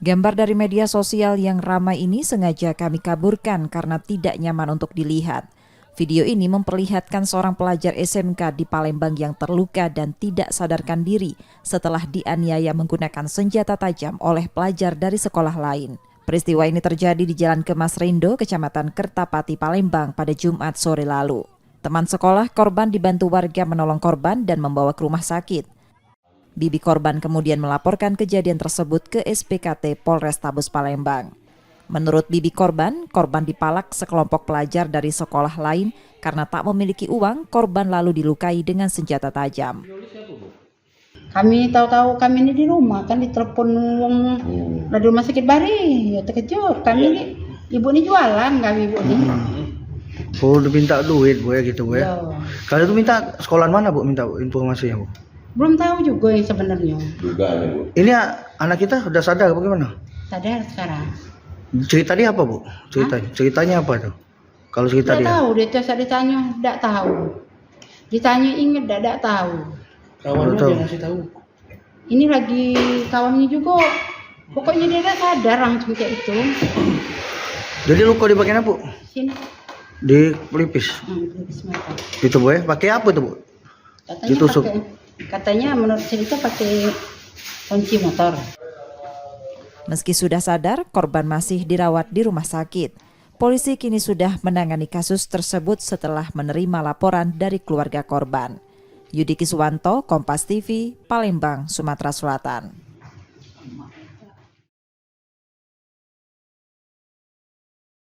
Gambar dari media sosial yang ramai ini sengaja kami kaburkan karena tidak nyaman untuk dilihat. Video ini memperlihatkan seorang pelajar SMK di Palembang yang terluka dan tidak sadarkan diri setelah dianiaya menggunakan senjata tajam oleh pelajar dari sekolah lain. Peristiwa ini terjadi di Jalan Kemas Rendo, Kecamatan Kertapati, Palembang pada Jumat sore lalu. Teman sekolah korban dibantu warga menolong korban dan membawa ke rumah sakit. Bibi korban kemudian melaporkan kejadian tersebut ke SPKT Polrestabes Palembang. Menurut bibi korban dipalak sekelompok pelajar dari sekolah lain karena tak memiliki uang. Korban lalu dilukai dengan senjata tajam. Kami tahu-tahu kami ini di rumah, kan ditelepon dari rumah sakit Bari, ya terkejut. Kami ini, ibu ini jualan, kami ibu ini. Oh, udah minta duit Bu ya gitu Bu ya. Yo. Kalau itu minta sekolahan mana Bu, minta informasinya Bu? Belum tahu juga yang sebenarnya. Ini anak kita udah sadar bagaimana? Sadar sekarang. Cerita dia apa Bu? Ceritanya apa tuh? Kalau cerita Tidak dia? tahu, dia tiap saat ditanya, tidak tahu. Ditanya ingat, tidak tahu. Kawannya dia ngasih tahu. Ini lagi kawannya juga. Pokoknya dia tidak sadar langsung kayak itu. Jadi luka di bagian apa Bu? Sini. Di pelipis. Pelipis mata. Itu Bu ya? Pakai apa tuh Bu? Katanya Ditusuk. katanya menurut cerita pakai kunci motor. Meski sudah sadar, korban masih dirawat di rumah sakit. Polisi kini sudah menangani kasus tersebut setelah menerima laporan dari keluarga korban. Yudi Kiswanto, Kompas TV, Palembang, Sumatera Selatan.